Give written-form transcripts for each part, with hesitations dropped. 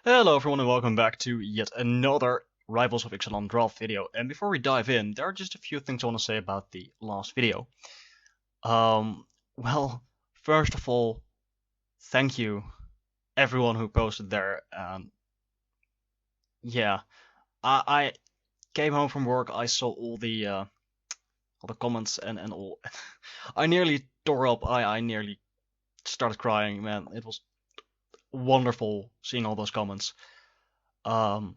Hello everyone and welcome back to yet another Rivals of Ixalan draft video. And before we dive in, there are just a few things I want to say about the last video. Well, first of all, thank you everyone who posted there. Yeah, I came home from work, I saw all the comments and all. I nearly tore up. I nearly started crying, man. It was wonderful seeing all those comments. Thank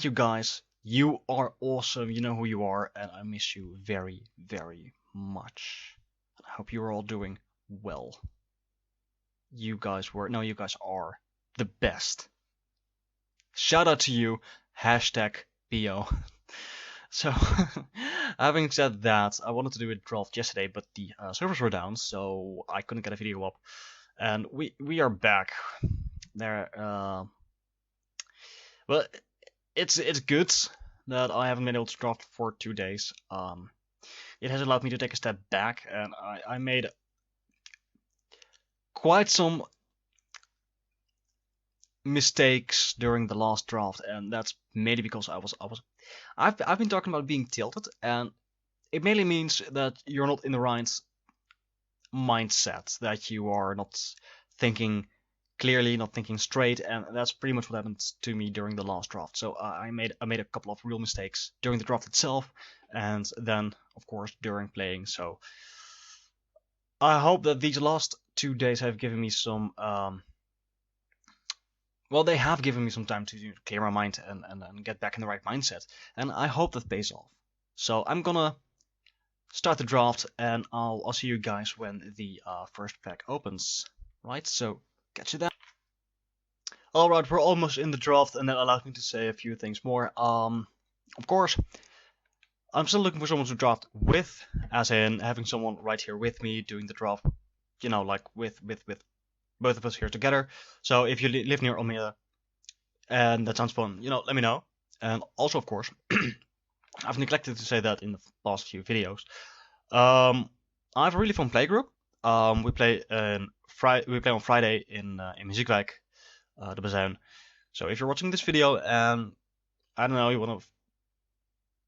you guys. You are awesome. You know who you are, and I miss you very, very much. I hope you're all doing well. You guys are the best. Shout out to you. Hashtag BO. So, having said that, I wanted to do a draft yesterday, but the servers were down, so I couldn't get a video up. And we are back. There. Well, it's good that I haven't been able to draft for 2 days. It has allowed me to take a step back, and I made quite some mistakes during the last draft, and that's mainly because I've been talking about being tilted, and it mainly means that you're not in the right mindset, that you are not thinking clearly, not thinking straight, and that's pretty much what happened to me during the last draft. So I made a couple of real mistakes during the draft itself, and then of course during playing. So I hope that these last 2 days have given me some well, they have given me some time to clear my mind and get back in the right mindset, and I hope that pays off. So I'm gonna start the draft, and I'll see you guys when the first pack opens. Right, so catch you then. Alright, we're almost in the draft, and that allows me to say a few things more. Of course, I'm still looking for someone to draft with, as in having someone right here with me doing the draft, you know, like with both of us here together. So if you live near Almere and that sounds fun, you know, let me know. And also, of course, I've neglected to say that in the past few videos. I have a really fun playgroup. We play on Friday in Muziekwijk, the Bazuin. So if you're watching this video and I don't know, you want to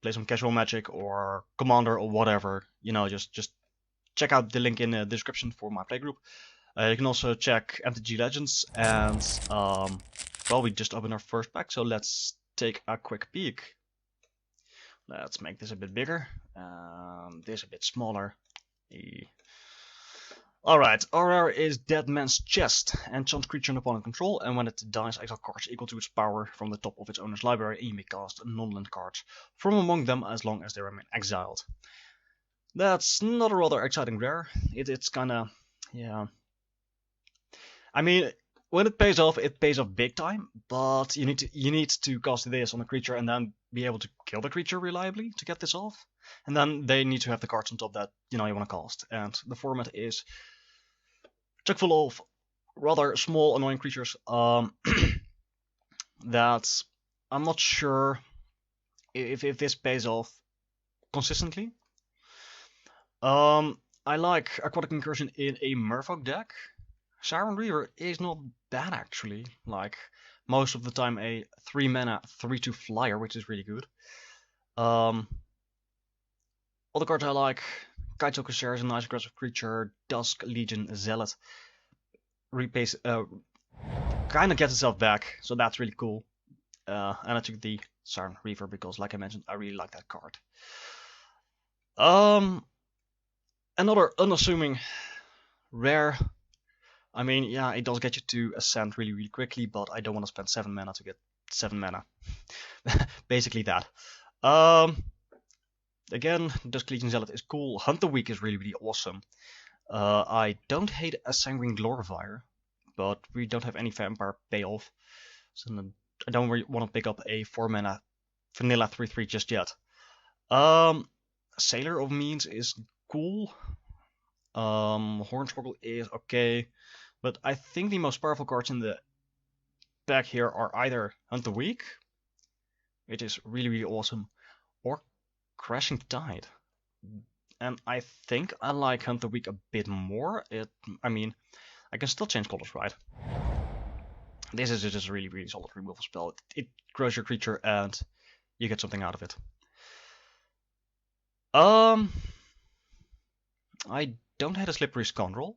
play some casual Magic or Commander or whatever, you know, just check out the link in the description for my playgroup. You can also check MTG Legends, and well, we just opened our first pack, so let's take a quick peek. Let's make this a bit bigger, this a bit smaller. Alright, RR is Dead Man's Chest. Enchant creature in opponent control, and when it dies, exile cards equal to its power from the top of its owner's library, and you may cast non-land cards from among them as long as they remain exiled. That's not a rather exciting rare. It's kinda, yeah. I mean, when it pays off big time, but you need to cast this on a creature and then be able to kill the creature reliably to get this off. And then they need to have the cards on top that you want to cast. And the format is chock full of rather small, annoying creatures that I'm not sure if this pays off consistently. I like Aquatic Incursion in a Merfolk deck. Siren Reaver is not bad actually, like most of the time a 3 mana 3/2 flyer, which is really good. Other cards I like, Kaito Corsair is a nice aggressive creature, Dusk Legion Zealot repays, kinda gets itself back, so that's really cool. And I took the Siren Reaver because, like I mentioned, I really like that card. Another unassuming rare. I mean, yeah, it does get you to ascend really, really quickly, but I don't want to spend 7 mana to get 7 mana. Basically that. Again, Dusk Legion Zealot is cool. Hunt the Weak is really, really awesome. I don't hate a Sanguine Glorifier, but we don't have any vampire payoff. So I don't really want to pick up a 4 mana vanilla 3/3 just yet. Sailor of Means is cool. Hornswoggle is okay. But I think the most powerful cards in the deck here are either Hunt the Weak, which is really, really awesome, or Crashing Tide. And I think I like Hunt the Weak a bit more. I mean, I can still change colors, right? This is just a really, really solid removal spell. It grows your creature and you get something out of it. I don't have a Slippery Scoundrel.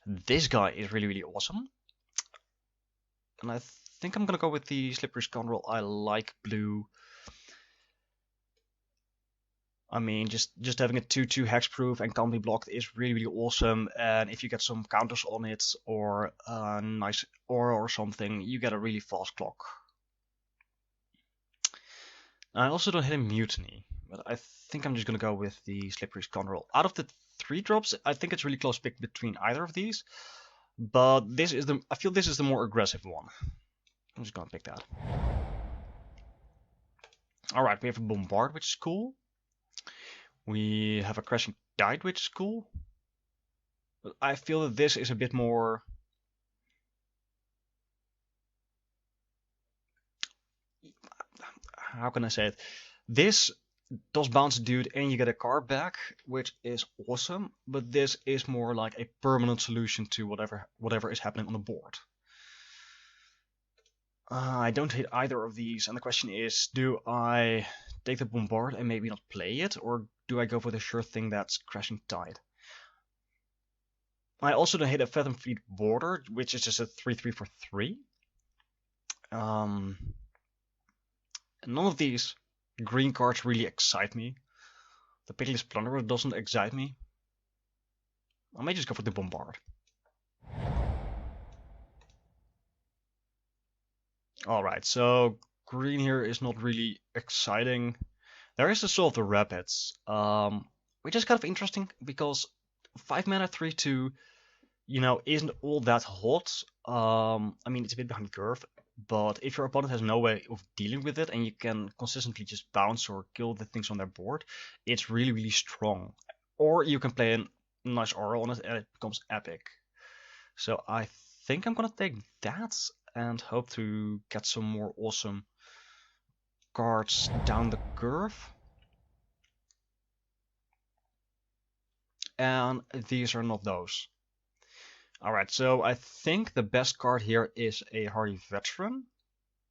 This guy is really, really awesome. And I think I'm gonna go with the Slippery Scoundrel. I like blue. I mean, just having a 2/2 hexproof and can't be blocked is really, really awesome. And if you get some counters on it, or a nice aura or something, you get a really fast clock. I also don't hit a Mutiny, but I think I'm just gonna go with the Slippery Scoundrel. Out of the 3 drops, I think it's really close pick between either of these. But I feel this is the more aggressive one. I'm just gonna pick that. Alright, we have a Bombard, which is cool. We have a Crashing Tide, which is cool. But I feel that this is a bit more... How can I say it? This does bounce a dude and you get a card back, which is awesome. But this is more like a permanent solution to whatever is happening on the board. I don't hit either of these, and the question is, do I take the Bombard and maybe not play it, or do I go for the sure thing that's Crashing Tide? I also don't hit a Fathom Fleet Border, which is just a 3/3 for 3. None of these green cards really excite me. The Pitiless Plunderer doesn't excite me. I may just go for the Bombard. Alright, so green here is not really exciting. There is the Soul of the Rapids, which is kind of interesting because 5 mana 3/2, you know, isn't all that hot. I mean, it's a bit behind curve, but if your opponent has no way of dealing with it and you can consistently just bounce or kill the things on their board, it's really, really strong. Or you can play a nice aura on it and it becomes epic. So I think I'm gonna take that and hope to get some more awesome cards down the curve. And these are not those. Alright, so I think the best card here is a Hardy Veteran.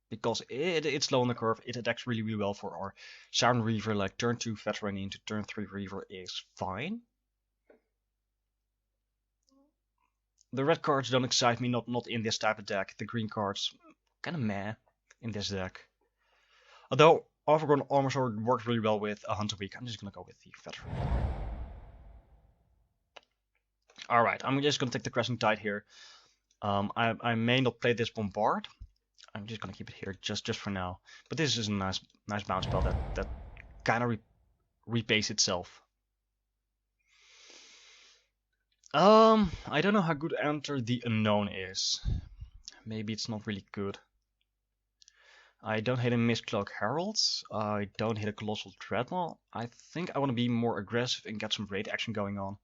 Because it's low on the curve, it attacks really, really well for our Siren Reaver. Like turn 2 Veteran into turn 3 Reaver is fine. The red cards don't excite me, not in this type of deck. The green cards, kinda meh in this deck. Although Overgrown Armor Sword works really well with a Hunter Weak, I'm just gonna go with the Veteran. Alright, I'm just gonna take the Crashing Tide here. I may not play this Bombard. I'm just gonna keep it here just for now. But this is a nice bounce spell that kinda repays itself. I don't know how good Enter the Unknown is. Maybe it's not really good. I don't hit a Mistcloak Heralds. I don't hit a Colossal Dreadnought. I think I want to be more aggressive and get some raid action going on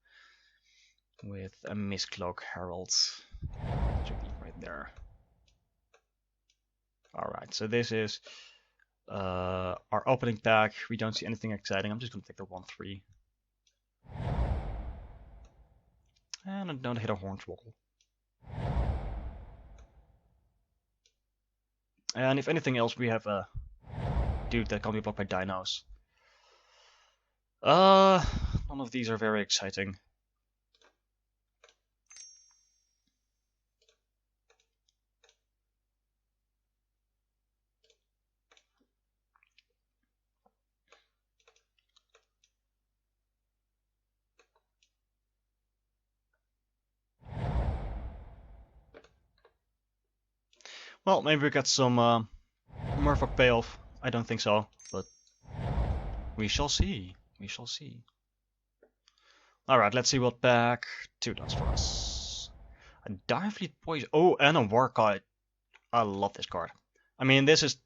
with a Mistcloak Heralds. That should be right there. Alright, so this is our opening pack. We don't see anything exciting. I'm just going to take the 1/3. And I don't hit a Hornswoggle. And if anything else, we have a dude that can't be blocked by dinos. None of these are very exciting. Well, maybe we get some Murphock payoff. I don't think so, but we shall see. We shall see. Alright, let's see what pack 2 does for us. A Direfleet Poison. Oh, and a Warkite. I love this card. I mean, this is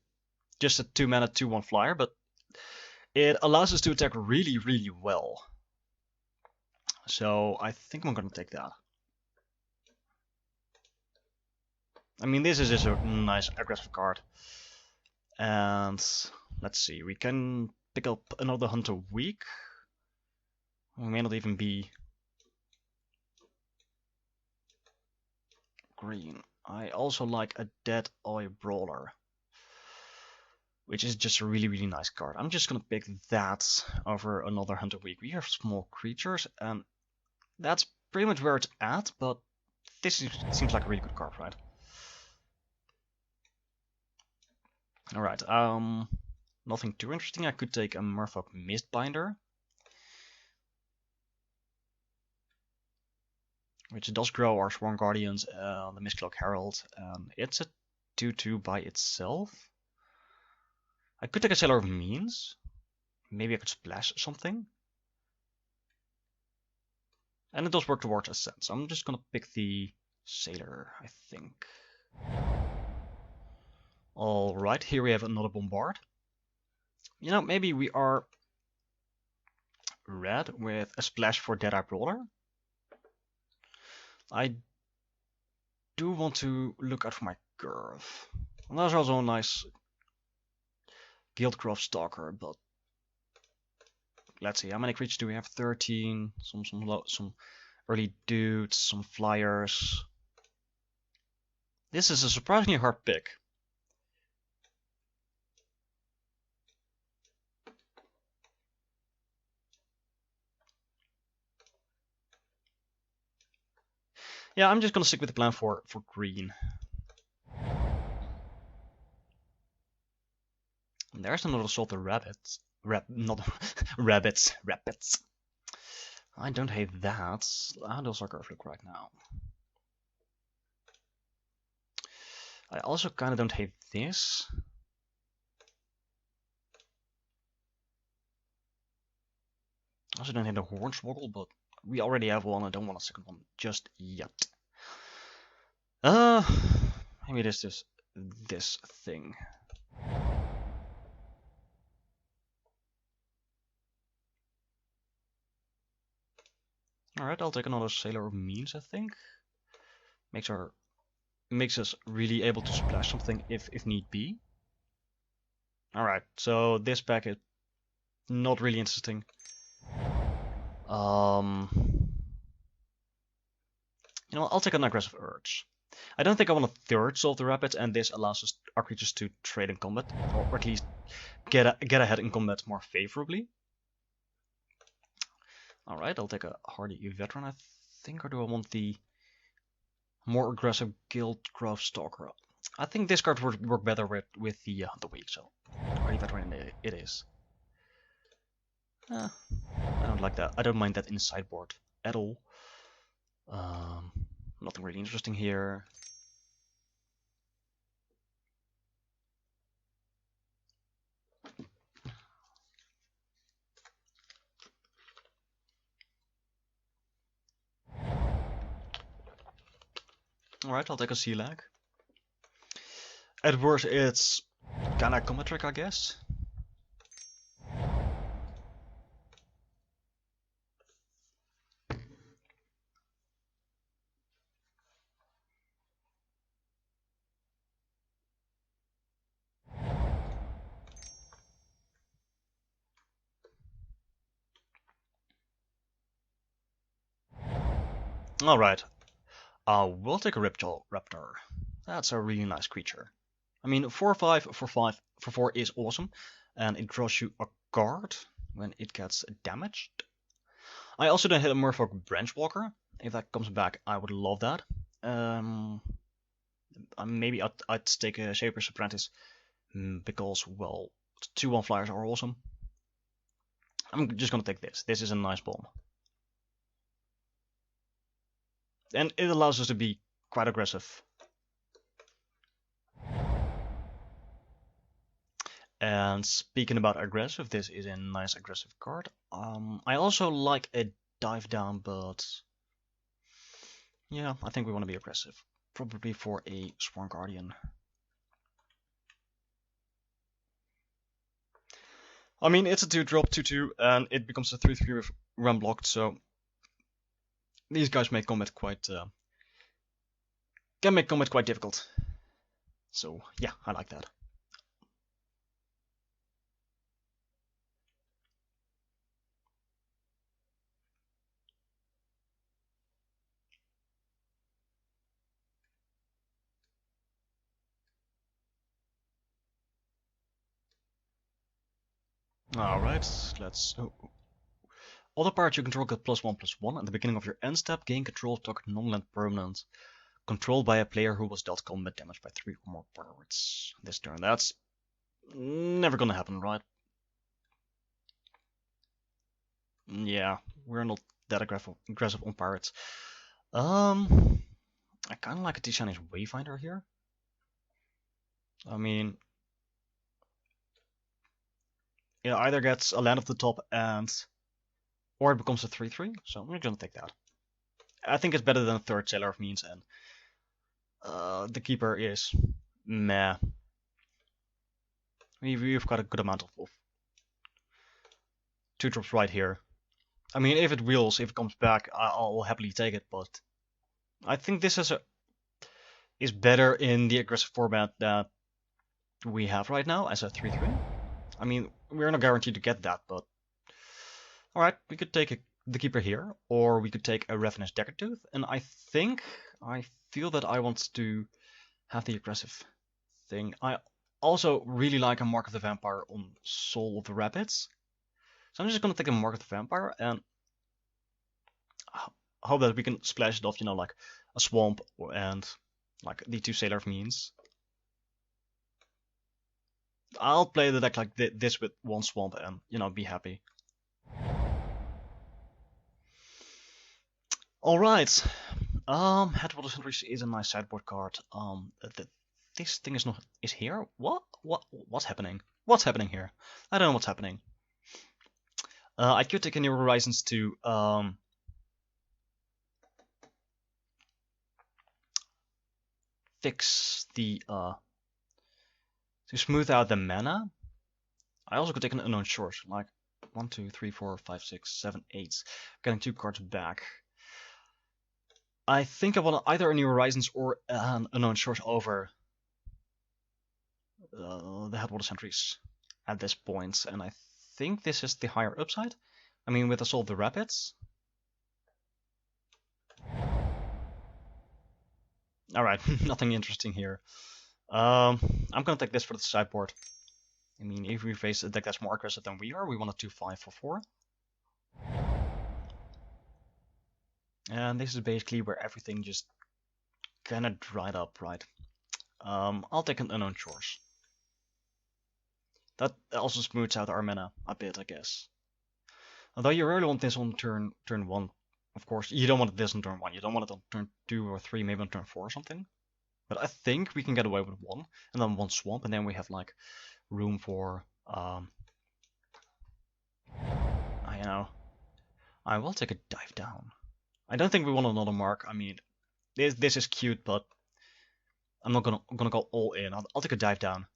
just a 2 mana 2/1 flyer, but it allows us to attack really, really well. So I think I'm gonna take that. I mean, this is just a nice aggressive card. And let's see, we can pick up another Hunter Weak. We may not even be green. I also like a Dead Eye Brawler, which is just a really, really nice card. I'm just gonna pick that over another Hunter Week. We have small creatures, and that's pretty much where it's at, but this seems like a really good card, right? Alright, nothing too interesting. I could take a Merfolk Mistbinder, which does grow our Sworn Guardians, the Mistcloak Herald, and it's a 2/2 by itself. I could take a Sailor of Means. Maybe I could splash something. And it does work towards Ascent, so I'm just gonna pick the Sailor, I think. Alright, here we have another Bombard. You know, maybe we are red with a splash for Deadeye Brawler. I do want to look out for my curve. And there's also a nice Guildcraft Stalker, but let's see, how many creatures do we have? 13, some early dudes, some flyers. This is a surprisingly hard pick. Yeah, I'm just gonna stick with the plan for green. And there's another Salted Rabbits. Not rabbits. I don't hate that. How does our curve look right now? I also kind of don't hate this. I also don't hate the Hornswoggle, but we already have one. I don't want a second one just yet. Maybe it is just this thing. Alright, I'll take another Sailor of Means, I think. Makes us really able to splash something if need be. Alright, so this pack is not really interesting. You know, I'll take an Aggressive Urge. I don't think I want a third Solve the Rapids, and this allows our creatures to trade in combat, or at least get ahead in combat more favorably. Alright, I'll take a Hardy Veteran, I think, or do I want the more aggressive Guildcraft Stalker? I think this card would work better with the weak, so Hardy Veteran it is. I don't like that. I don't mind that in the sideboard at all. Nothing really interesting here. Alright, I'll take a Sealag. At worst, it's kinda combat trick, I guess. Alright, we'll take a Ripjaw Raptor. That's a really nice creature. I mean, 4/5 for 5 for 4 is awesome, and it draws you a card when it gets damaged. I also don't hit a Merfolk Branchwalker. If that comes back, I would love that. Maybe I'd take a Shaper's Apprentice because, well, 2/1 flyers are awesome. I'm just gonna take this. This is a nice bomb. And it allows us to be quite aggressive. And speaking about aggressive, this is a nice aggressive card. I also like a dive down, but yeah, I think we want to be aggressive. Probably for a Sworn Guardian. I mean, it's a 2-drop 2/2, and it becomes a 3/3 with run blocked, so these guys make combat quite can make combat quite difficult. So yeah, I like that. Alright, let's... Oh. Other parts you control get +1/+1. At the beginning of your end step, gain control of target non-land permanent controlled by a player who was dealt combat damage by 3 or more parts this turn. That's never gonna happen, right? Yeah, we're not that aggressive on pirates. I kind of like a T-Shini's Wayfinder here. I mean, it either gets a land off the top or it becomes a 3/3, so we're gonna take that. I think it's better than a third Sailor of Means, and the keeper is meh. We've got a good amount of 2-drops right here. I mean, if it wheels, if it comes back, I'll happily take it, but I think this is better in the aggressive format that we have right now as a 3/3. I mean, we're not guaranteed to get that, but alright, we could take the keeper here, or we could take a Ravenous Daggertooth, and I feel that I want to have the aggressive thing. I also really like a Mark of the Vampire on Soul of the Rapids, so I'm just gonna take a Mark of the Vampire and hope that we can splash it off, you know, like a swamp and like the 2 Sailor of Means. I'll play the deck like this with 1 swamp and, you know, be happy. Alright. Headwater Sentries is a nice sideboard card. This thing is here? What's happening? What's happening here? I don't know what's happening. I could take a New Horizons to fix the to smooth out the mana. I also could take an Unknown Shores, like 1, 2, 3, 4, 5, 6, 7, 8, getting 2 cards back. I think I want either a New Horizons or an Unknown Shores over the Headwater Sentries at this point, and I think this is the higher upside. I mean, with Assault of the Rapids. Alright, nothing interesting here. I'm gonna take this for the sideboard. I mean, if we face a deck that's more aggressive than we are, we want a 2/5 for 4. And this is basically where everything just kinda dried up, right? I'll take an Unknown Shores. That also smooths out our mana a bit, I guess. Although you really want this on turn 1. Of course, you don't want this on turn 1. You don't want it on turn 2 or 3, maybe on turn 4 or something. But I think we can get away with 1, and then 1 swamp, and then we have like room for I know. I will take a dive down. I don't think we want another mark. I mean, this is cute, but I'm not gonna go all in. I'll take a dive down.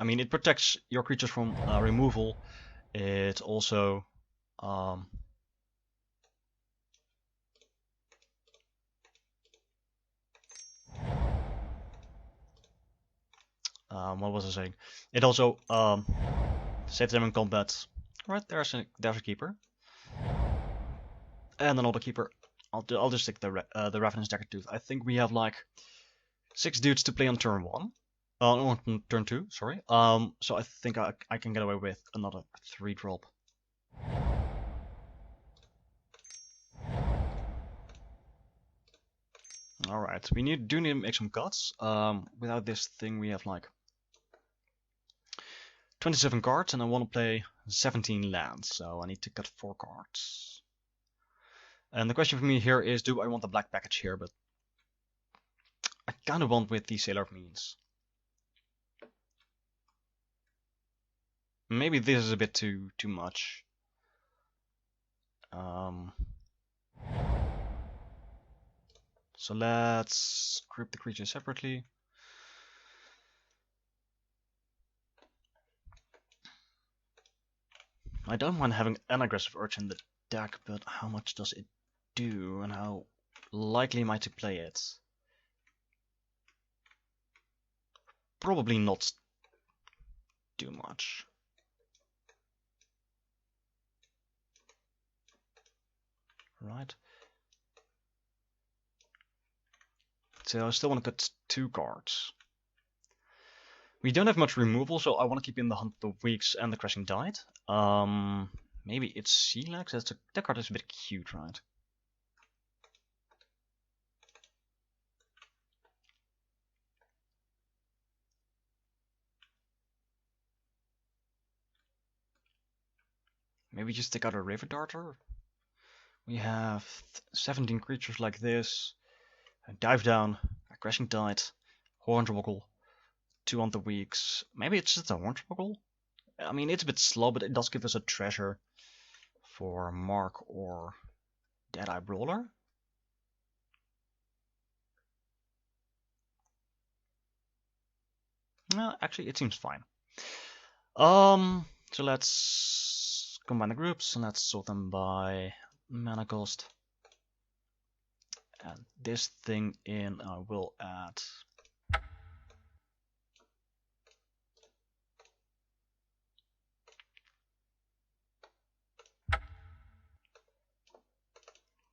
I mean, it protects your creatures from removal. It also what was I saying? It also saves them in combat. Right, there's a keeper, and another keeper. I'll just take the Ravenous Daggertooth. I think we have like 6 dudes to play on turn 1. On turn 2, sorry. So I think I can get away with another 3-drop. Alright, we do need to make some cuts. Without this thing we have like 27 cards, and I want to play 17 lands, so I need to cut 4 cards. And the question for me here is, do I want the black package here? But I kind of want with the Sailor of Means. Maybe this is a bit too much. So let's group the creatures separately. I don't mind having an aggressive urge in the deck, but how much does it do, and how likely am I to play it? Probably not too much. Right. So I still want to cut 2 cards. We don't have much removal, so I want to keep in the Hunt of the Weeks and the Crashing Tide. Maybe it's Sea Legs. That card is a bit cute, right? Maybe just take out a River Darter. We have 17 creatures like this. A Dive Down, a Crashing Tide, Hornswoggle, 2 on the Weeks. Maybe it's just a Hornswoggle? I mean, it's a bit slow, but it does give us a treasure for Mark or Deadeye Brawler. No, actually, it seems fine. So let's combine the groups and let's sort them by mana cost. And this thing in, I will add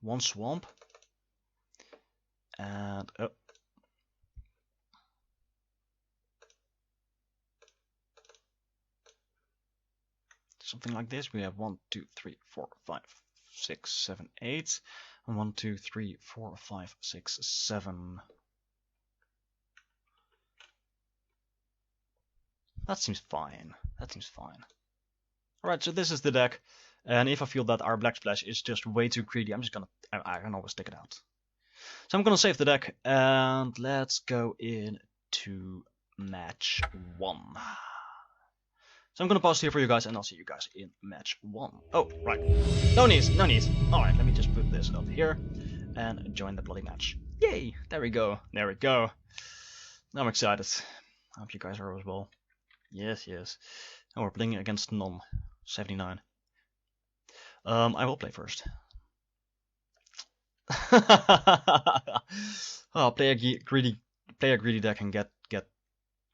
one swamp and something like this. We have 1, 2, 3, 4, 5, 6, 7, 8, and 1, 2, 3, 4, 5, 6, 7. That seems fine. That seems fine. Alright, so this is the deck. And if I feel that our Black Splash is just way too greedy, I'm just gonna, I can always take it out. So I'm gonna save the deck and let's go into match 1. So I'm gonna pause here for you guys and I'll see you guys in match 1. Oh, right. No need, no need. Alright, let me just put this up here and join the bloody match. Yay! There we go. There we go. I'm excited. I hope you guys are as well. Yes, yes. And we're playing against Nom 79. I will play first. Oh, play a greedy deck and get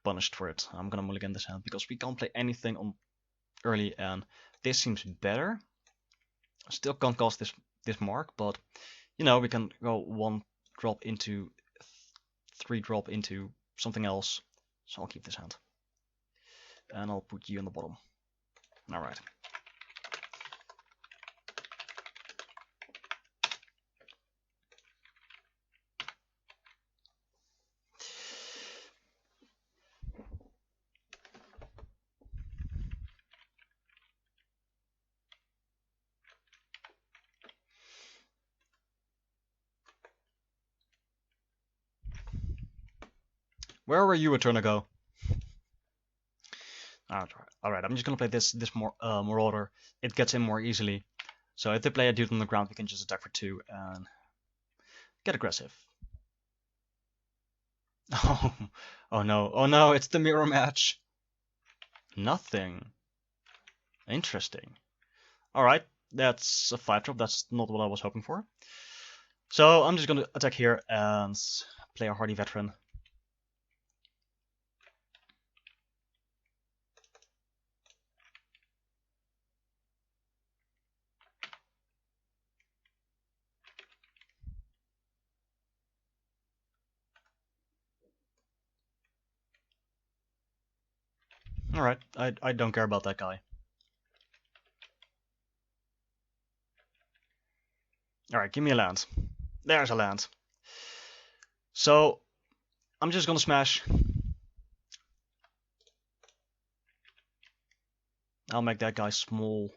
punished for it. I'm gonna mulligan this hand because we can't play anything on early, and this seems better. I still can't cast this mark, but you know we can go 1 drop into 3 drop into something else. So I'll keep this hand, and I'll put you on the bottom. All right. Where were you a turn ago? Alright, I'm just gonna play this Marauder. It gets in more easily. So if they play a dude on the ground, we can just attack for 2 and get aggressive. Oh no, it's the mirror match. Nothing. Interesting. Alright, that's a 5-drop. That's not what I was hoping for. So I'm just gonna attack here and play a Hardy Veteran. Alright, I don't care about that guy. Alright, give me a land. There's a land. So, I'm just gonna smash. I'll make that guy small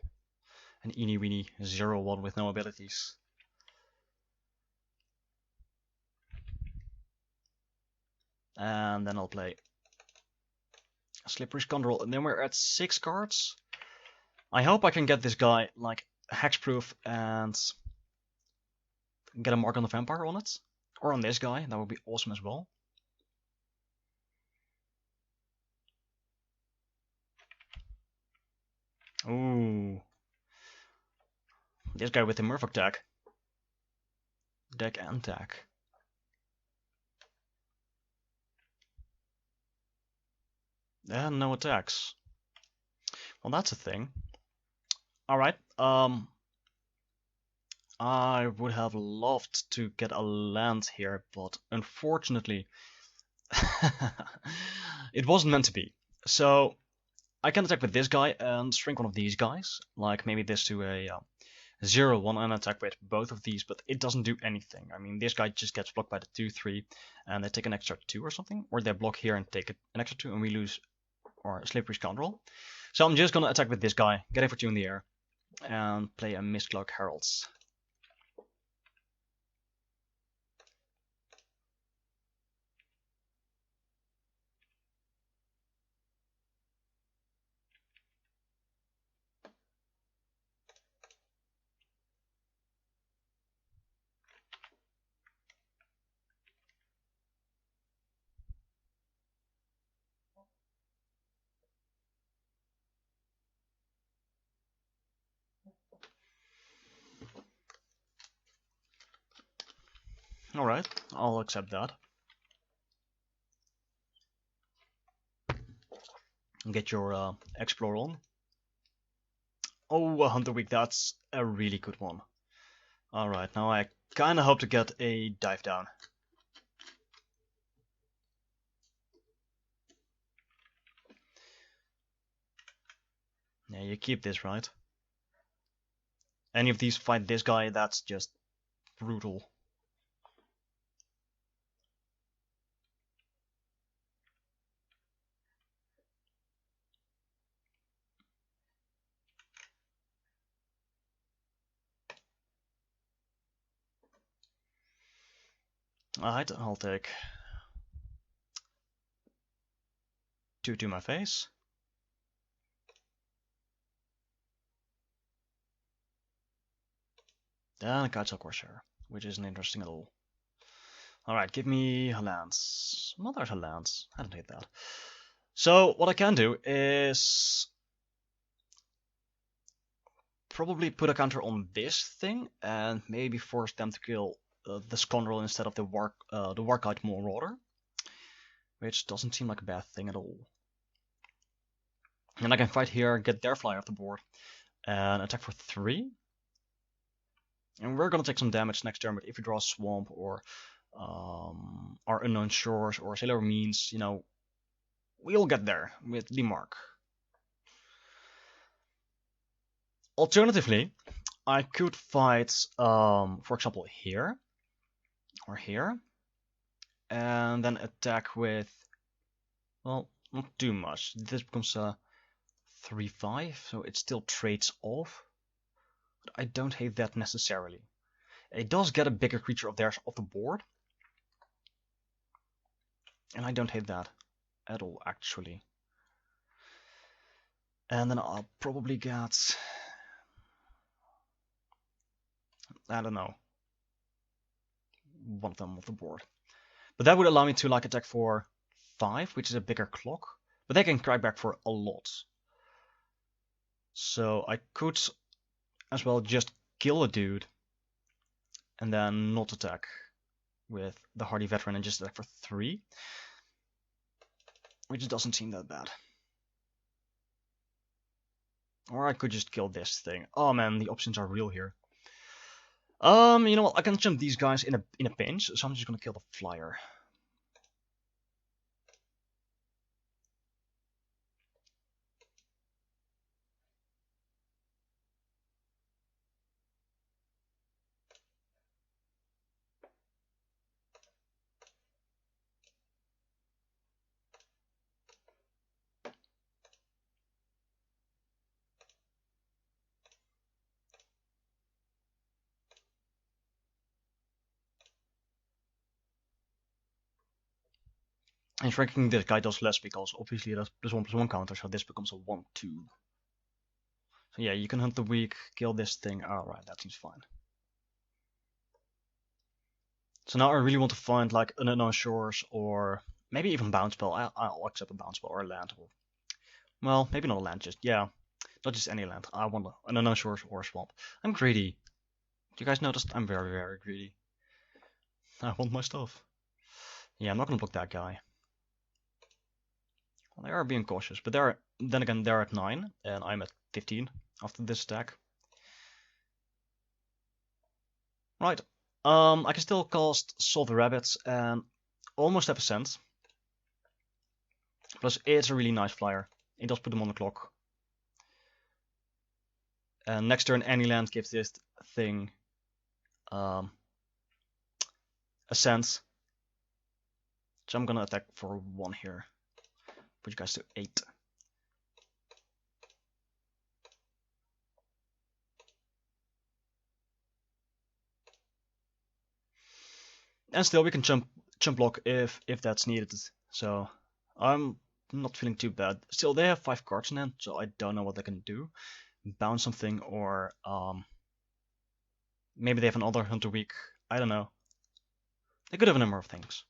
and eeny weeny 0-1 with no abilities. And then I'll play Slippery Scoundrel, and then we're at 6 cards. I hope I can get this guy like hexproof and get a mark on the vampire on it. Or on this guy, that would be awesome as well. Ooh. This guy with the Murph tag. Deck and tag. And no attacks. Well, that's a thing. Alright, I would have loved to get a land here, but unfortunately, It wasn't meant to be. So I can attack with this guy and shrink one of these guys, like maybe this to a 0-1 and attack with both of these, but it doesn't do anything. I mean, this guy just gets blocked by the 2-3, and they take an extra 2 or something, or they block here and take an extra 2, and we lose our Slippery Scoundrel. So I'm just gonna attack with this guy, get a for 2 in the air, and play a Mistcloak Heralds. Alright, I'll accept that. Get your Explore on. Oh, a Hunter Week, that's a really good one. Alright, now I kinda hope to get a dive down. Yeah, you keep this, right? Any of these fight this guy, that's just brutal. Alright, I'll take 2 to my face. Then a Kitesail Corsair, which isn't interesting at all. Alright, give me lands. Mother lands. I don't hate that. So, what I can do is probably put a counter on this thing and maybe force them to kill the Scoundrel instead of the Warkite Marauder, which doesn't seem like a bad thing at all. And I can fight here, get their flyer off the board, and attack for 3. And we're gonna take some damage next turn, but if we draw a Swamp or our Unknown Shores or Sailor Means, you know, we'll get there with the mark. Alternatively, I could fight, for example, here or here, and then attack with, well, not too much. This becomes a 3-5, so it still trades off. But I don't hate that necessarily. It does get a bigger creature of theirs off the board, and I don't hate that at all, actually. And then I'll probably get, I don't know, one of them off the board. But that would allow me to like attack for 5, which is a bigger clock. But they can cry back for a lot. So I could as well just kill a dude and then not attack with the Hardy Veteran and just attack for 3. Which doesn't seem that bad. Or I could just kill this thing. Oh man, the options are real here. You know what? I can jump these guys in a pinch, so I'm just gonna kill the flyer. And shrinking this guy does less because obviously it has +1/+1 counter, so this becomes a 1/2. So yeah, you can hunt the weak, kill this thing. Alright, that seems fine. So now I really want to find like an Unknown Shores or maybe even Bounce Spell. I'll accept a Bounce Spell or a land. Or, well, maybe not a land, just, yeah. Not just any land. I want an Unknown Shores or a Swamp. I'm greedy. You guys noticed? I'm very, very greedy. I want my stuff. Yeah, I'm not gonna block that guy. Well, they are being cautious, but then again, they're at 9, and I'm at 15 after this attack. Right. I can still cast Solve the Rabbits and almost have a cent. Plus, it's a really nice flyer. It does put them on the clock. And next turn, any land gives this thing a sense. So I'm gonna attack for 1 here. Put you guys to 8. And still, we can jump block if that's needed. So I'm not feeling too bad. Still, they have 5 cards in hand, so I don't know what they can do. Bounce something, or maybe they have another Hunter Week. I don't know. They could have a number of things.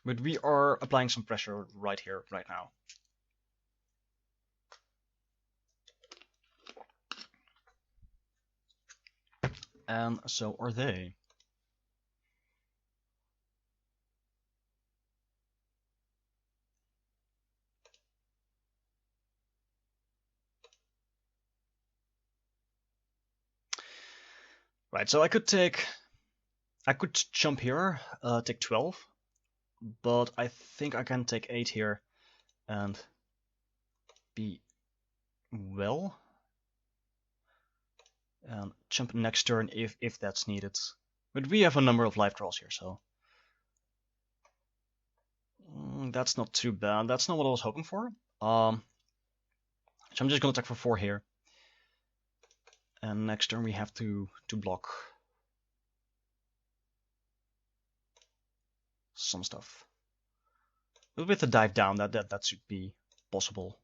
But we are applying some pressure right here, right now. And so are they. Right, so I could jump here, take 12, but I think I can take 8 here and be well. And jump next turn if that's needed. But we have a number of life draws here, so that's not too bad. That's not what I was hoping for. So I'm just gonna attack for 4 here. And next turn we have to block some stuff. With the dive down, that should be possible.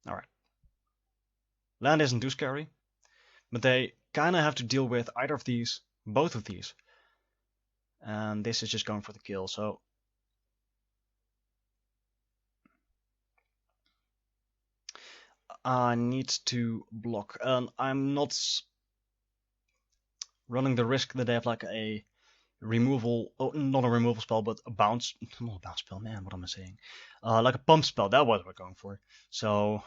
Alright. Land isn't too scary, but they kinda have to deal with either of these, both of these. And this is just going for the kill, so I need to block. And I'm not running the risk that they have like a removal, not a removal spell, but a bounce, not a bounce spell, man, what am I saying? Like a pump spell, that was what we're going for. So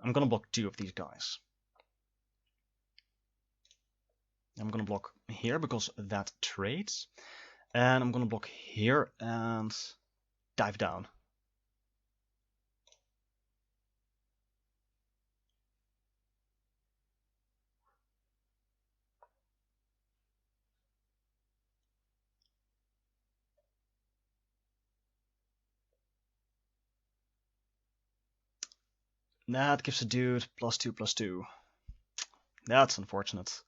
I'm gonna block 2 of these guys. I'm gonna block here because that trades. And I'm gonna block here and dive down. That gives a dude +2/+2. That's unfortunate.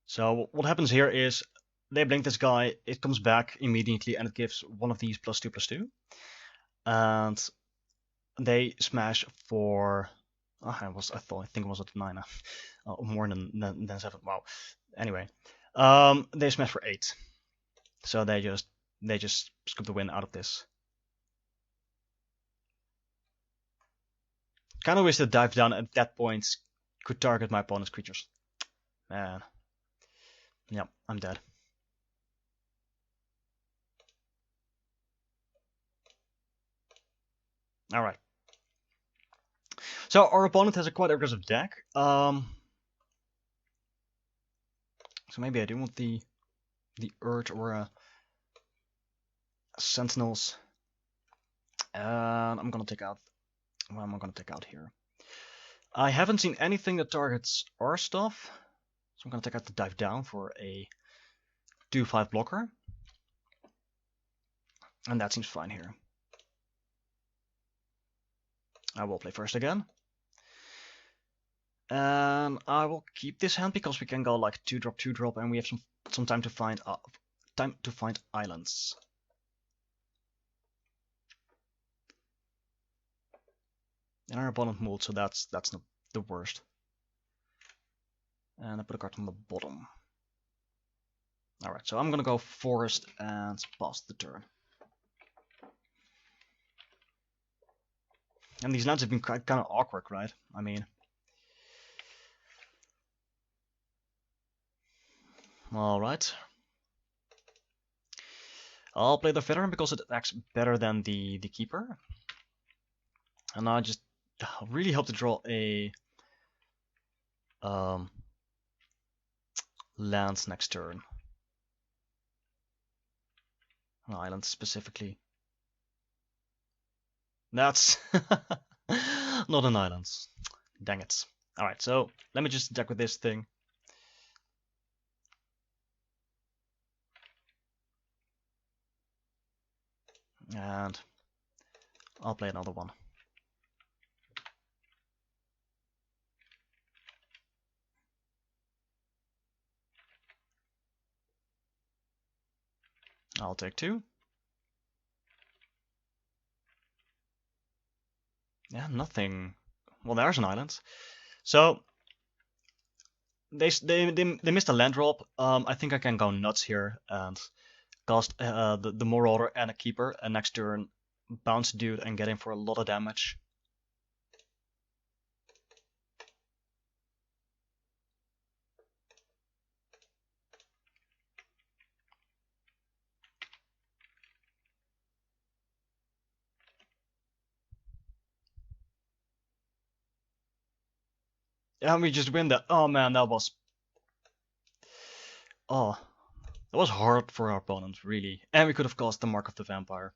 So what happens here is they blink this guy, it comes back immediately, and it gives one of these +2/+2. And they smash for I think it was at 9, more than 7. Wow. Anyway, they smash for 8. So they just scoop the win out of this. Kind of wish the dive down at that point could target my opponent's creatures. Man. Yep, I'm dead. Alright. So our opponent has a quite aggressive deck. So maybe I do want the Urge or Sentinels. And I'm gonna take out. What am I gonna take out here? I haven't seen anything that targets our stuff, so I'm gonna take out the dive down for a 2/5 blocker, and that seems fine here. I will play first again, and I will keep this hand because we can go like 2-drop, 2-drop, and we have some time to find islands. And our opponent moved, so that's not the worst. And I put a card on the bottom. Alright, so I'm gonna go forest and pass the turn. And these lands have been kind of awkward, right? I mean, alright. I'll play the veteran because it acts better than the keeper. And I just really hope to draw a lands next turn. An island specifically. That's not an island. Dang it. Alright, so let me just attack with this thing. And I'll play another one. I'll take 2. Yeah, nothing. Well, there's an island. So they missed a land drop. I think I can go nuts here and cast the Marauder and a Keeper, and next turn bounce dude and get in for a lot of damage. And we just win that. Oh man, that was hard for our opponent, really. And we could have caused the Mark of the Vampire.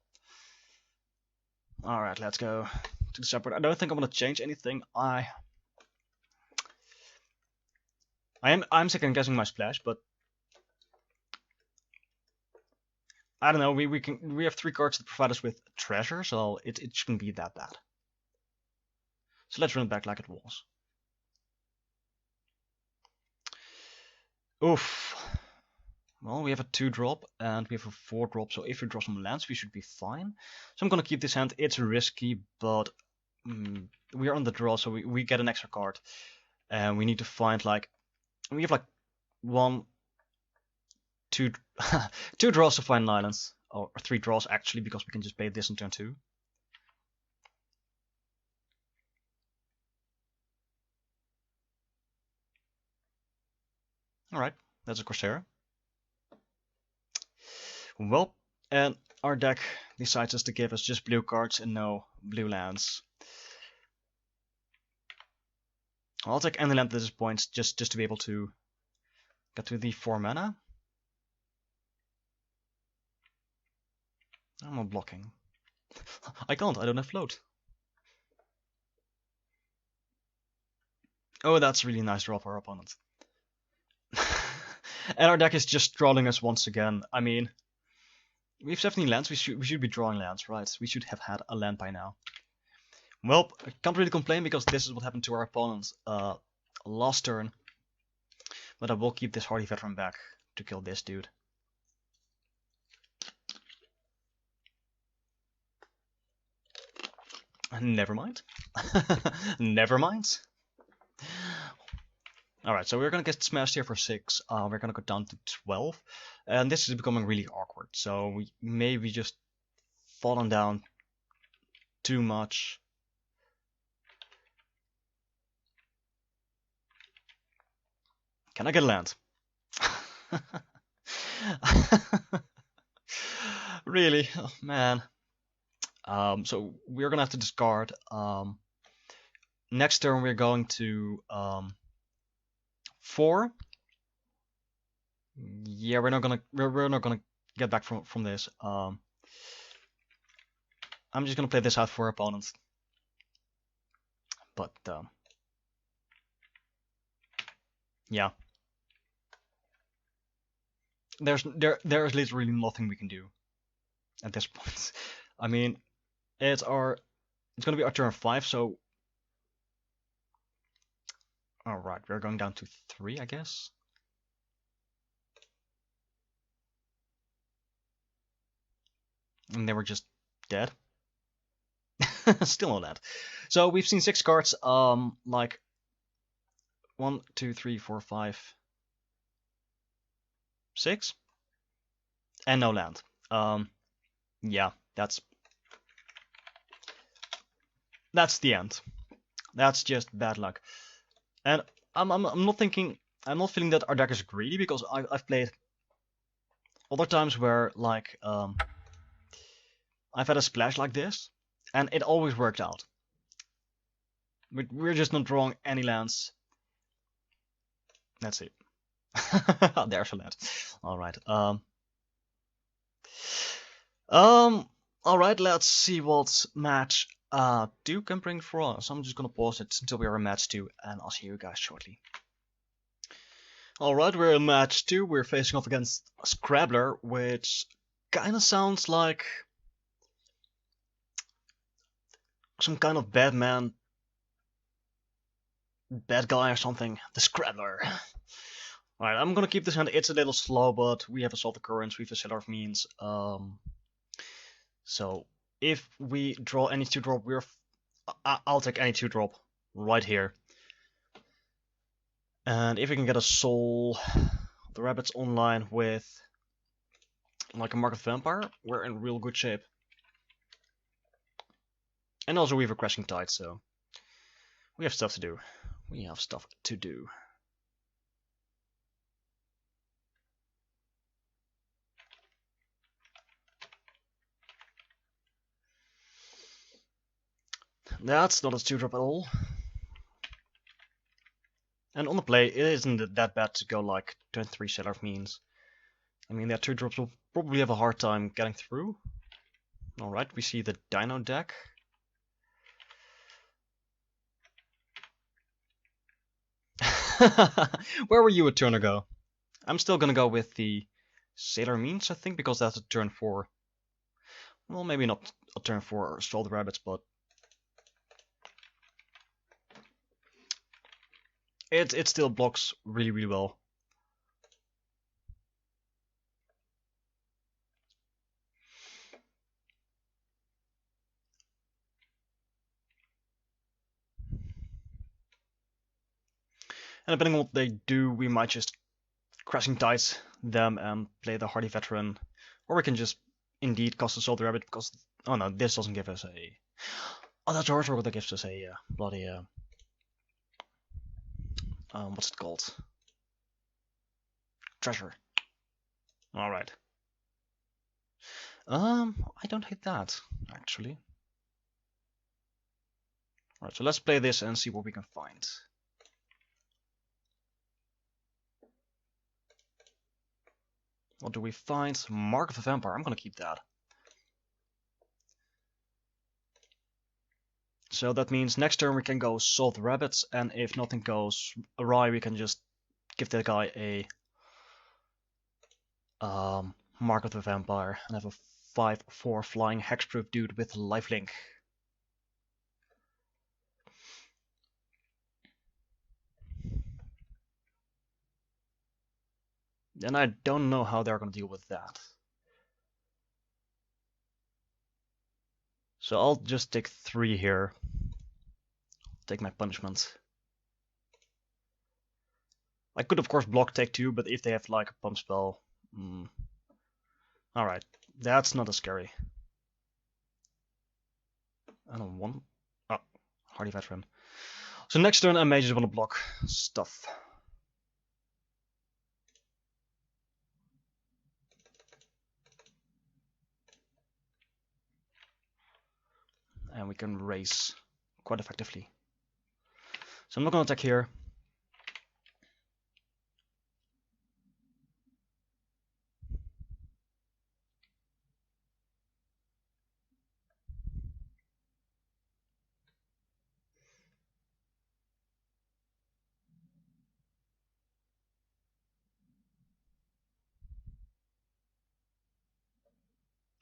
Alright, let's go to the separate. I don't think I'm gonna change anything. I'm second guessing my splash, but I don't know. We have 3 cards that provide us with treasure, so it shouldn't be that bad. So let's run it back like it was. Oof. Well, we have a 2-drop and we have a 4-drop, so if we draw some lands, we should be fine. So I'm gonna keep this hand. It's risky, but we are on the draw, so we get an extra card, and we need to find like we have like 1, 2, 2 draws to find islands, or 3 draws actually, because we can just pay this on turn 2. Alright, that's a Corsair. Well, and our deck decides to give us just blue cards and no blue lands. I'll take any land at this point just to be able to get to the 4 mana. I'm not blocking. I can't, I don't have float. Oh, that's really nice draw for our opponent. And our deck is just trolling us once again. I mean, we have 17 lands, we should be drawing lands, right? We should have had a land by now. Well, I can't really complain because this is what happened to our opponent last turn. But I will keep this Hardy Veteran back to kill this dude. Never mind. Never mind. Alright, so we're gonna get smashed here for 6. We're gonna go down to 12. And this is becoming really awkward. So we maybe just fallen down too much. Can I get a land? Really? Oh, man. So we're gonna have to discard. Next turn we're going to 4. Yeah, we're not gonna get back from this. I'm just gonna play this out for our opponent. But yeah. There's literally nothing we can do at this point. I mean, it's gonna be our turn 5, so alright, we're going down to 3, I guess. And they were just dead. Still no land. So we've seen 6 cards, like 1, 2, 3, 4, 5, 6, and no land. Yeah, that's the end. That's just bad luck. And I'm not feeling that our deck is greedy, because I've played other times where like I've had a splash like this, and it always worked out. But we're just not drawing any lands. Let's see. There's a land. Alright. Alright, let's see what match 2 can bring for us. I'm just gonna pause it until we are in match 2, and I'll see you guys shortly. Alright, we're in match 2. We're facing off against Scrabbler, which kinda sounds like some kind of bad guy or something. The Scrabbler. Alright, I'm gonna keep this hand. It's a little slow, but we have Assault Occurrence, we have a Sailor of Means. So if we draw any 2-drop, I'll take any 2-drop right here. And if we can get a Soul the Rabbits online with like a Mark of the Vampire, we're in real good shape. And also we have a Crashing Tide, so we have stuff to do. We have stuff to do. That's not a 2-drop at all. And on the play, it isn't that bad to go like turn 3 Sailor of Means. I mean, that 2-drops will probably have a hard time getting through. Alright, we see the Dino deck. Where were you a turn ago? I'm still gonna go with the Sailor Means, I think, because that's a turn 4. Well, maybe not a turn 4 Assault the Rabbits, but it still blocks really well. And depending on what they do, we might just Crashing Tides them and play the Hardy Veteran, or we can just indeed cast Assault the Rabbit because oh no, this doesn't give us a. Oh, that's Horse that gives us a bloody what's it called? Treasure. All right. I don't hate that actually. All right, so let's play this and see what we can find. What do we find? Mark of the Vampire. I'm gonna keep that. So that means next turn we can go Solve the Rabbits, and if nothing goes awry, we can just give that guy a Mark of the Vampire and have a 5/4 flying hexproof dude with lifelink. And I don't know how they're gonna deal with that. So I'll just take 3 here. Take my punishment. I could of course block take 2, but if they have like a pump spell... Alright, that's not as scary. I don't want... Oh, Hardy Veteran. So next turn I may just want to block stuff. And we can race quite effectively. So I'm not going to attack here.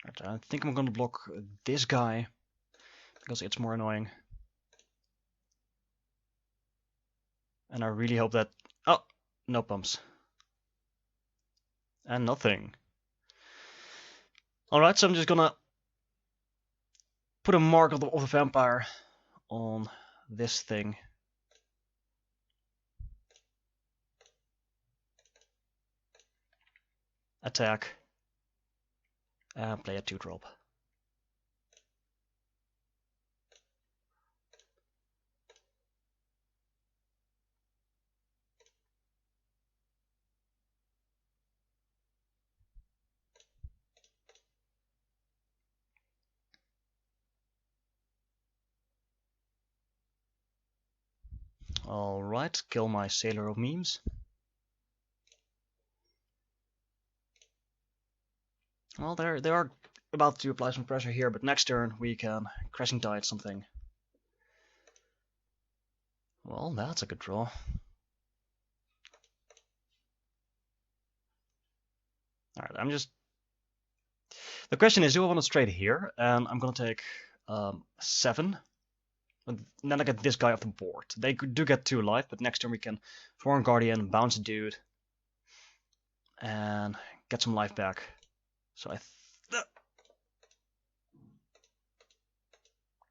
Right, I think I'm going to block this guy because it's more annoying. And I really hope that... Oh, no pumps. And nothing. Alright, so I'm just gonna put a Mark of the Vampire on this thing. Attack. And play a 2-drop. Alright, kill my Sailor of Memes. Well, they are about to apply some pressure here, but next turn we can Crashing Tide something. Well, that's a good draw. Alright, I'm just... The question is, do I want to trade here? And I'm gonna take 7. And then I get this guy off the board. They do get 2 life, but next turn we can Sworn Guardian, bounce a dude, and get some life back. So I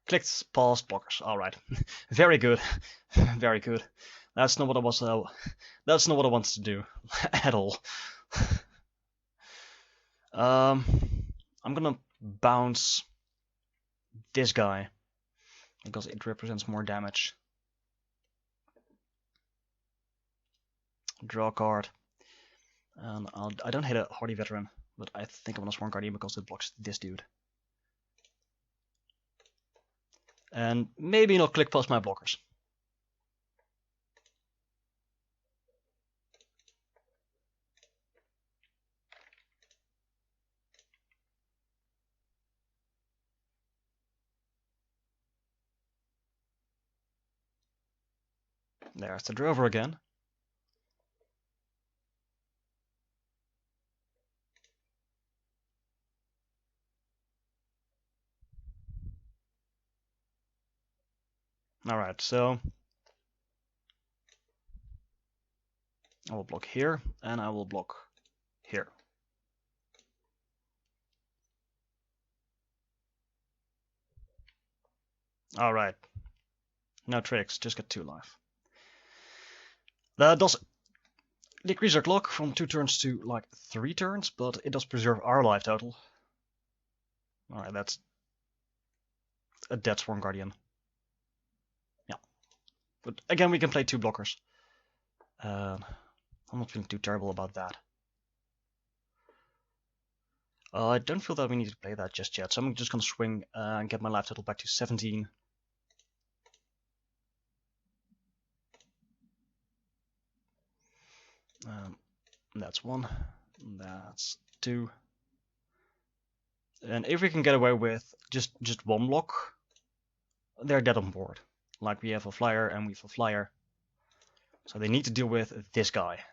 clicked past blockers. All right, very good, very good. That's not what I was. That's not what I wanted to do at all. I'm gonna bounce this guy because it represents more damage. Draw a card, and I don't hit a Hardy Veteran, but I think I'm gonna Sworn Guardian because it blocks this dude. And maybe not click past my blockers. There's the Drover again. Alright, so I will block here, and I will block here. Alright, no tricks, just get 2 life. That does decrease our clock from 2 turns to like 3 turns, but it does preserve our life total. Alright, that's a dead Sworn Guardian. Yeah. But again, we can play 2 blockers. I'm not feeling too terrible about that. I don't feel that we need to play that just yet, so I'm just gonna swing and get my life total back to 17. That's 1, that's 2. And if we can get away with just 1 block, they're dead on board. Like we have a flyer and we have a flyer. So they need to deal with this guy.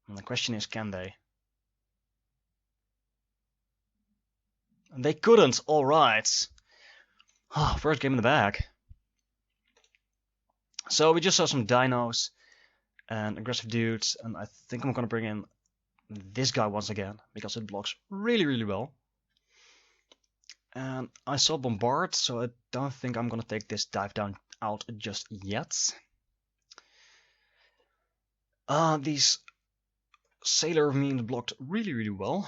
And the question is, can they? And they couldn't, alright. First game in the bag. So we just saw some dinos and aggressive dudes, and I think I'm gonna bring in this guy once again, because it blocks really, really well. And I saw Bombard, so I don't think I'm gonna take this dive down out just yet. These Sailor memes blocked really, really well.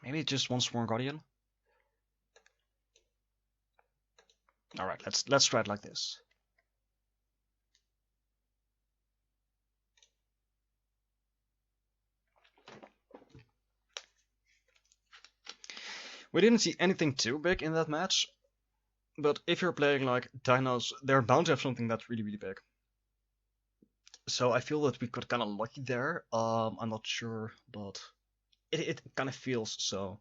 Maybe just 1 Sworn Guardian. Alright, let's try it like this. We didn't see anything too big in that match, but if you're playing like dinos, they're bound to have something that's really, really big. So I feel that we got kind of lucky there. I'm not sure, but it kind of feels so.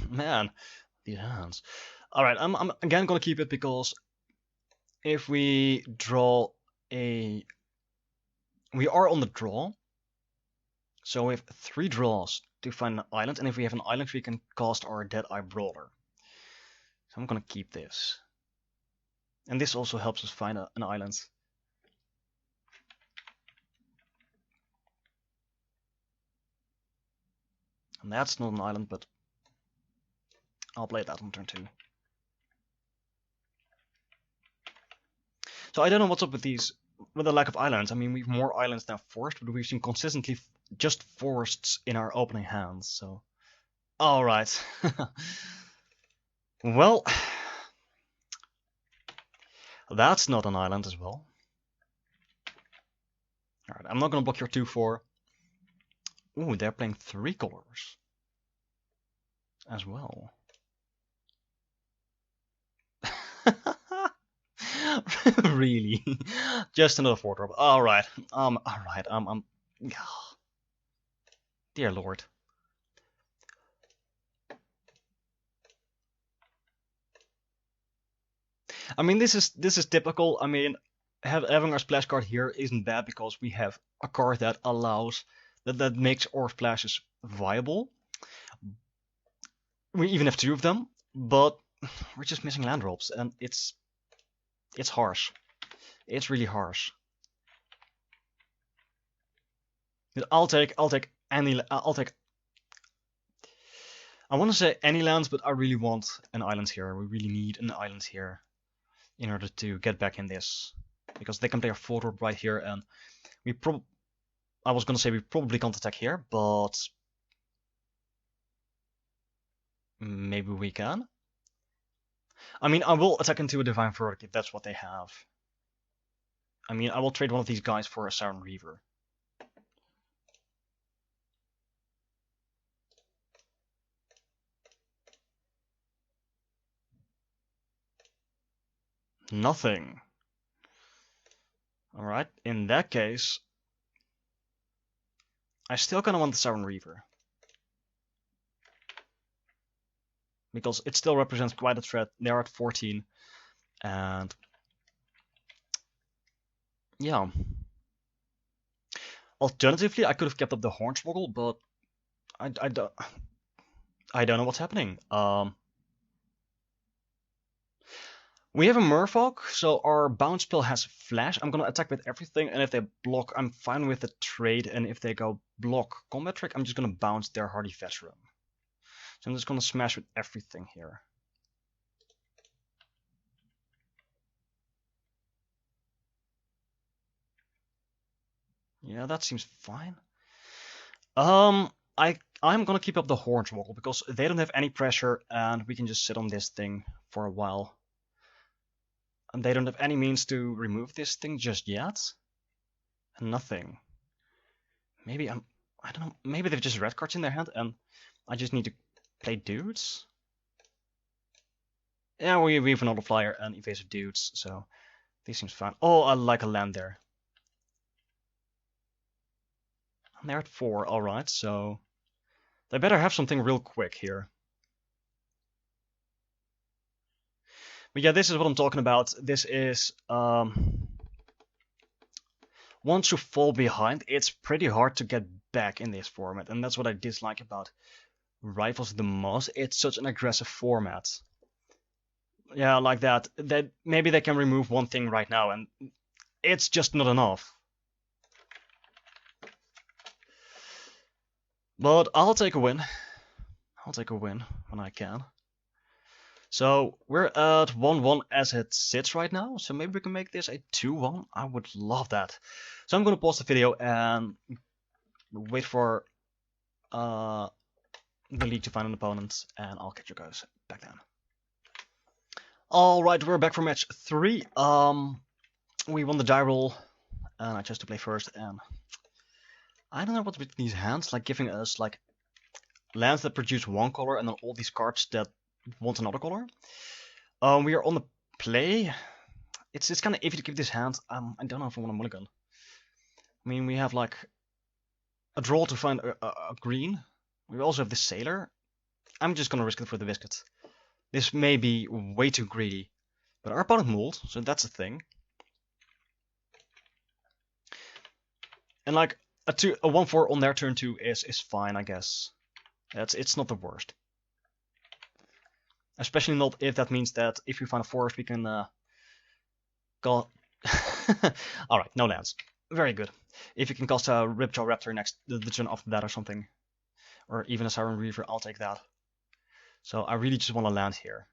Man, these hands. Alright, I'm again gonna keep it because if we draw a... We are on the draw. So we have 3 draws to find an island, and if we have an island we can cast our Deadeye Brawler. So I'm gonna keep this. And this also helps us find an island. And that's not an island, but I'll play that on turn 2. So I don't know what's up with these with the lack of islands, I mean, we've more islands than forests, but we've seen consistently just forests in our opening hands, so... Alright. Well... That's not an island as well. Alright, I'm not gonna block your 2-4. Ooh, they're playing 3 colors. As well. Really? Just another 4-drop. Alright. Alright. Dear Lord. I mean, this is typical. I mean, having our splash card here isn't bad because we have a card that allows that makes our splashes viable. We even have 2 of them, but we're just missing land drops, and it's harsh. It's really harsh. I'll take any. I'll take. I want to say any lands, but I really want an island here. We really need an island here in order to get back in this, because they can play a 4-drop right here, and we I was gonna say we probably can't attack here, but maybe we can. I mean, I will attack into a Divine Verdict if that's what they have. I mean, I will trade one of these guys for a Siren Reaver. Nothing. Alright, in that case, I still kind of want the Siren Reaver. Because it still represents quite a threat. They're at 14. And... yeah. Alternatively, I could have kept up the Hornswoggle, but I don't know what's happening. We have a Merfolk, so our bounce spell has Flash. I'm gonna attack with everything, and if they block, I'm fine with the trade. And if they go block combat trick, I'm just gonna bounce their Hardy Veteran. So I'm just gonna smash with everything here. Yeah, that seems fine. I'm gonna keep up the Hornswoggle because they don't have any pressure, and we can just sit on this thing for a while. And they don't have any means to remove this thing just yet. Nothing. Maybe I don't know. Maybe they've just red cards in their hand, and I just need to play dudes. Yeah, we have another flyer and evasive dudes, so this seems fine. Oh, I like a land there. And they're at 4, alright, so they better have something real quick here. But yeah, this is what I'm talking about. This is once you fall behind, it's pretty hard to get back in this format, and that's what I dislike about Rivals the most. It's such an aggressive format. Yeah, like that. That maybe they can remove one thing right now, and it's just not enough. But I'll take a win. I'll take a win when I can. So we're at 1-1 as it sits right now. So maybe we can make this a 2-1. I would love that. So I'm gonna pause the video and wait for the league to find an opponent, and I'll catch you guys back then. Alright, we're back for match 3. We won the die roll, and I chose to play first, and I don't know what's with these hands, like giving us like lands that produce one color and then all these cards that want another color. We are on the play. It's kind of iffy to keep this hand. I don't know if I want a mulligan. I mean, we have like a draw to find a green. We also have the sailor. I'm just gonna risk it for the biscuit. This may be way too greedy, but our opponent mulled, so that's a thing. And like a 1-4 on their turn 2 is fine, I guess. It's not the worst. Especially not if that means that if we find a forest, we can go. Alright, no lands. Very good. If you can cast a Ripjaw Raptor next the turn after that or something, or even a Siren Reaver, I'll take that. So I really just want to land here.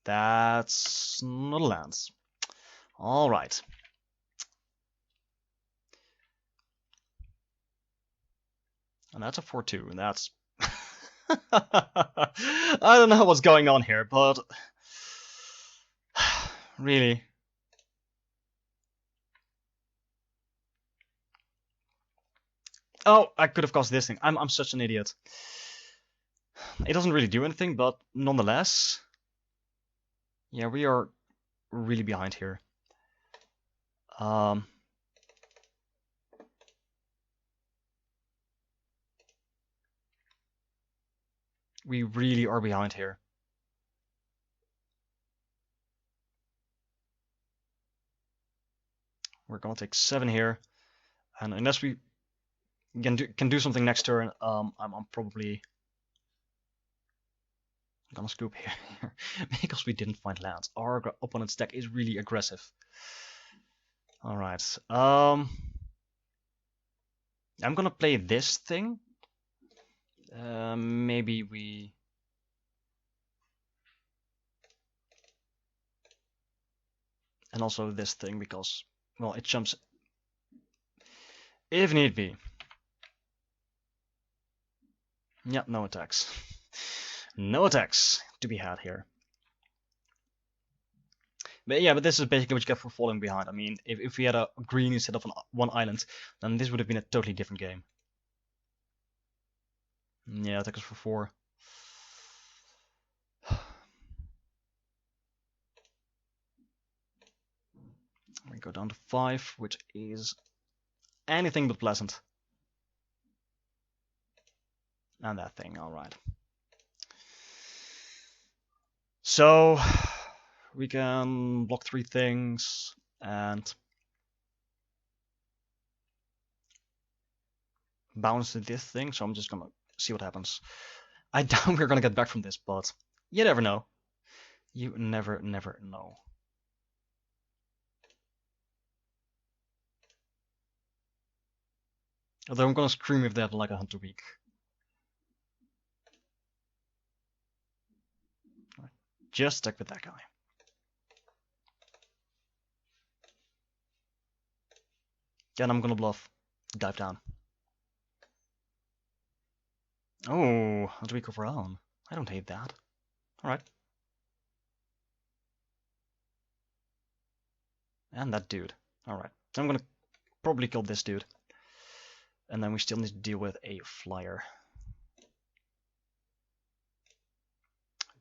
That's not a land. All right. And that's a 4-2, and that's... I don't know what's going on here, but... really? Oh, I could have caused this thing. I'm such an idiot. It doesn't really do anything, but nonetheless... Yeah, we are really behind here. We really are behind here. We're gonna take 7 here, and unless we can do something next turn, I'm probably gonna scoop here because we didn't find lands. Our opponent's deck is really aggressive. All right. I'm gonna play this thing. Maybe we. And also this thing because, well, it jumps if need be. Yeah, no attacks. No attacks to be had here. But yeah, but this is basically what you get for falling behind. I mean, if we had a green instead of one island, then this would have been a totally different game. Yeah, attackers for 4. We go down to 5, which is anything but pleasant. And that thing, alright. So, we can block 3 things, and bounce this thing, so I'm just gonna see what happens. I doubt we're gonna get back from this, but you never know. You never know. Although I'm gonna scream if they have like a Hunter Week. Just stick with that guy. Then I'm gonna bluff. Dive down. Oh, Hunter Week of our own. I don't hate that. Alright. And that dude. Alright. So I'm gonna probably kill this dude. And then we still need to deal with a flyer.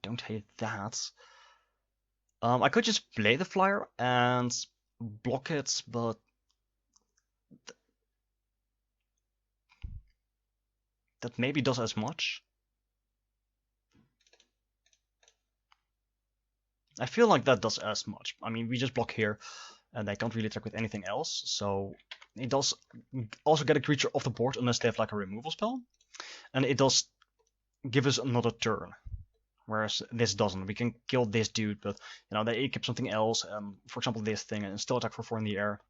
Don't hate that. I could just play the flyer and block it, but that maybe does as much. I feel like that does as much. I mean, we just block here, and they can't really attack with anything else, so it does also get a creature off the board unless they have like a removal spell, and it does give us another turn. Whereas this doesn't. We can kill this dude, but you know they keep something else, for example this thing, and still attack for 4 in the air.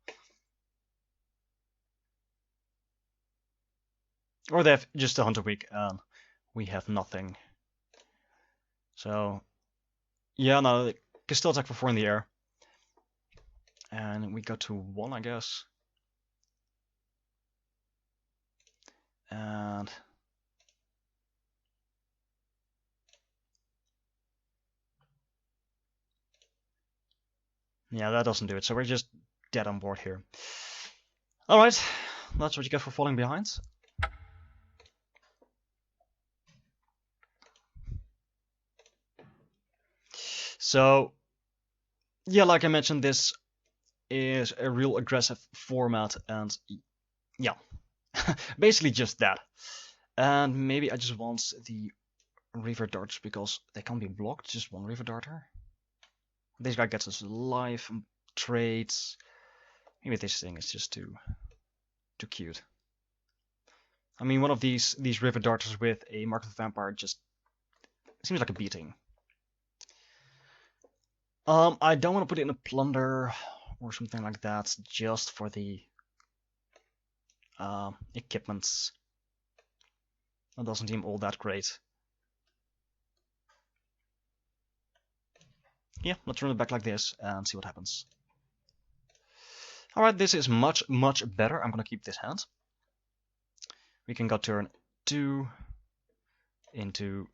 Or they have just a Hunter Week, and we have nothing. So yeah, no, they can still attack for 4 in the air. And we go to 1, I guess. And yeah, that doesn't do it. So we're just dead on board here. Alright, that's what you get for falling behind. So, yeah, like I mentioned, this is a real aggressive format, and yeah, basically just that. And maybe I just want the River Darts because they can't be blocked, just one River Darter. This guy gets us life and trades. Maybe this thing is just too cute. I mean, one of these River Darters with a Mark of the Vampire just seems like a beating. I don't want to put it in a plunder or something like that, just for the equipments. That doesn't seem all that great. Yeah, let's run it back like this and see what happens. Alright, this is much better. I'm gonna keep this hand. We can go turn 2 into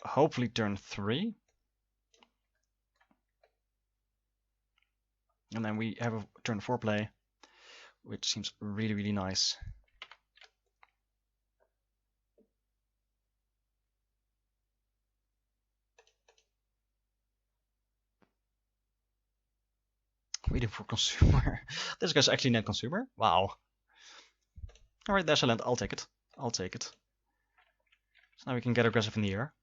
hopefully turn 3. And then we have a turn 4 play, which seems really nice. Waiting for consumer. This guy's actually net consumer. Wow. Alright, there's a land. I'll take it. I'll take it. So now we can get aggressive in the air.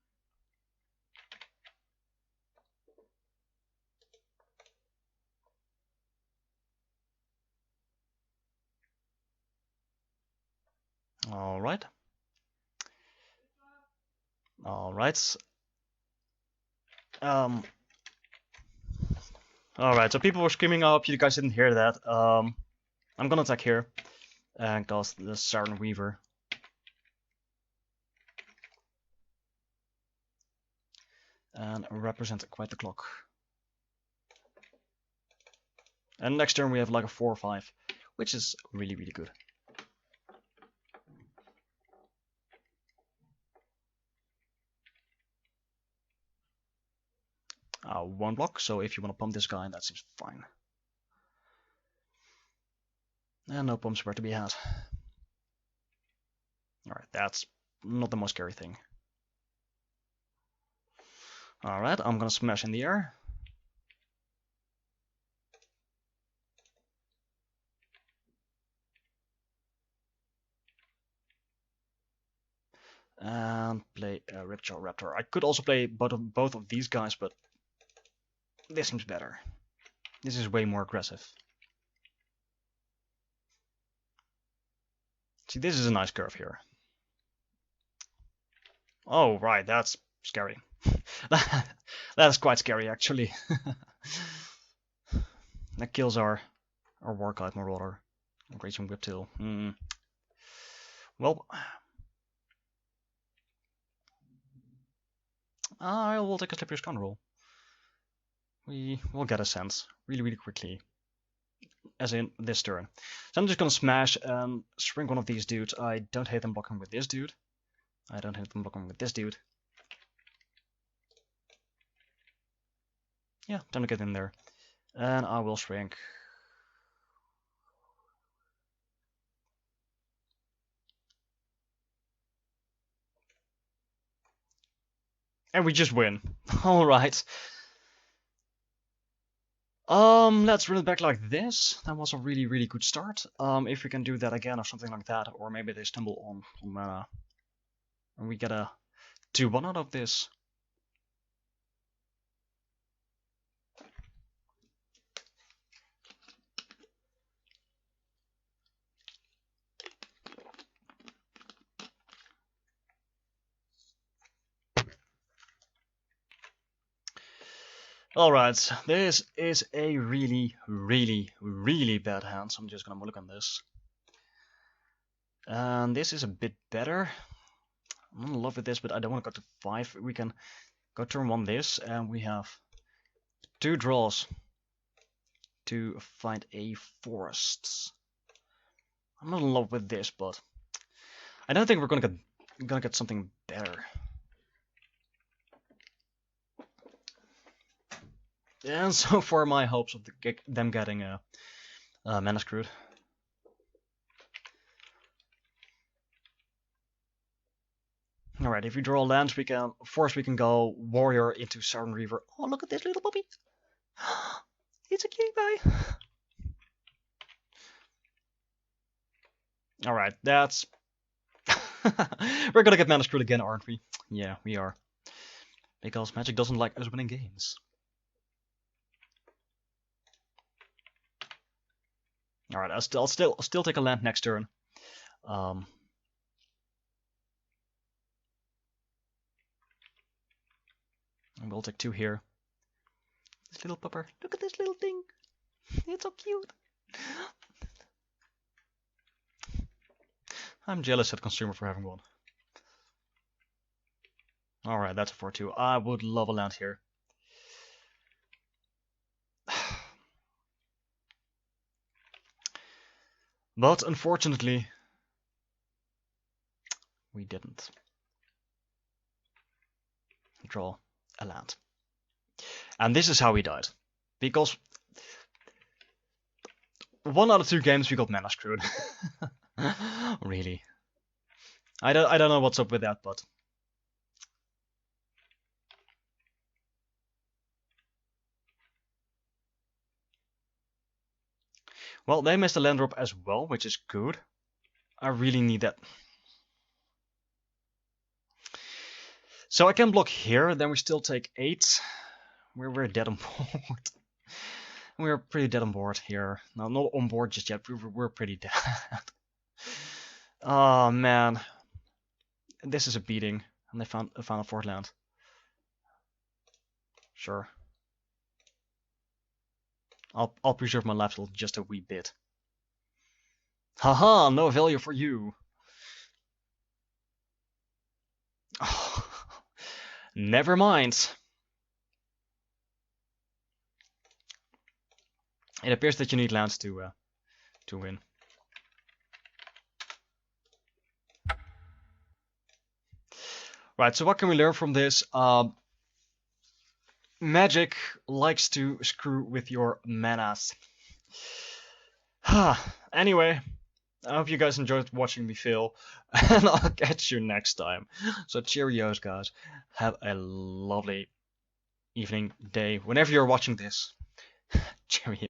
Alright. Alright. Alright, so people were screaming up, you guys didn't hear that. I'm gonna attack here and cast the Siren Weaver. And represent quite the clock. And next turn we have like a 4 or 5, which is really good. One block, so if you want to pump this guy, that seems fine. And no pumps were to be had. Alright, that's not the most scary thing. Alright, I'm gonna smash in the air. And play a Ripjaw Raptor. I could also play both of these guys, but this seems better. This is way more aggressive. See, this is a nice curve here. Oh, right, that's scary. That's quite scary, actually. That kills our Warkite Marauder. Raging Whip Tail. Well, I will take a Slippery Scoundrel. We will get a sense really quickly. As in this turn. So I'm just gonna smash and shrink one of these dudes. I don't hate them blocking with this dude. I don't hate them blocking with this dude. Yeah, time to get in there. And I will shrink. And we just win. Alright. Let's run it back like this. That was a really good start. If we can do that again or something like that, or maybe they stumble on mana. And we get a 2-1 out of this. Alright, this is a really bad hand, so I'm just gonna look on this. And this is a bit better. I'm not in love with this, but I don't want to go to 5. We can go turn 1 this, and we have 2 draws to find a forest. I'm not in love with this, but I don't think we're gonna get something better. And so far, my hopes of them getting mana screwed. Alright, if we draw lands, we can go warrior into Siren Reaver. Oh, look at this little puppy! It's a cute guy. Alright, that's we're gonna get mana screwed again, aren't we? Yeah, we are. Because Magic doesn't like us winning games. Alright, I'll still take a land next turn. And we'll take 2 here. This little pupper. Look at this little thing. It's so cute. I'm jealous at consumer for having one. Alright, that's a 4-2. I would love a land here. But unfortunately, we didn't draw a land. And this is how we died. Because one out of 2 games we got mana screwed. Really. I don't know what's up with that, but well, they missed a land drop as well, which is good. I really need that. So I can block here, then we still take 8. We're dead on board. We're pretty dead on board here. No, not on board just yet. We're pretty dead. Oh man, this is a beating. And they found a 4th land. Sure. I'll preserve my life just a wee bit. Haha, no value for you. Oh, never mind. It appears that you need lands to win. Right, so what can we learn from this? Magic likes to screw with your manas. Anyway, I hope you guys enjoyed watching me fail, and I'll catch you next time. So cheerios, guys. Have a lovely evening, day, whenever you're watching this. Cheerio.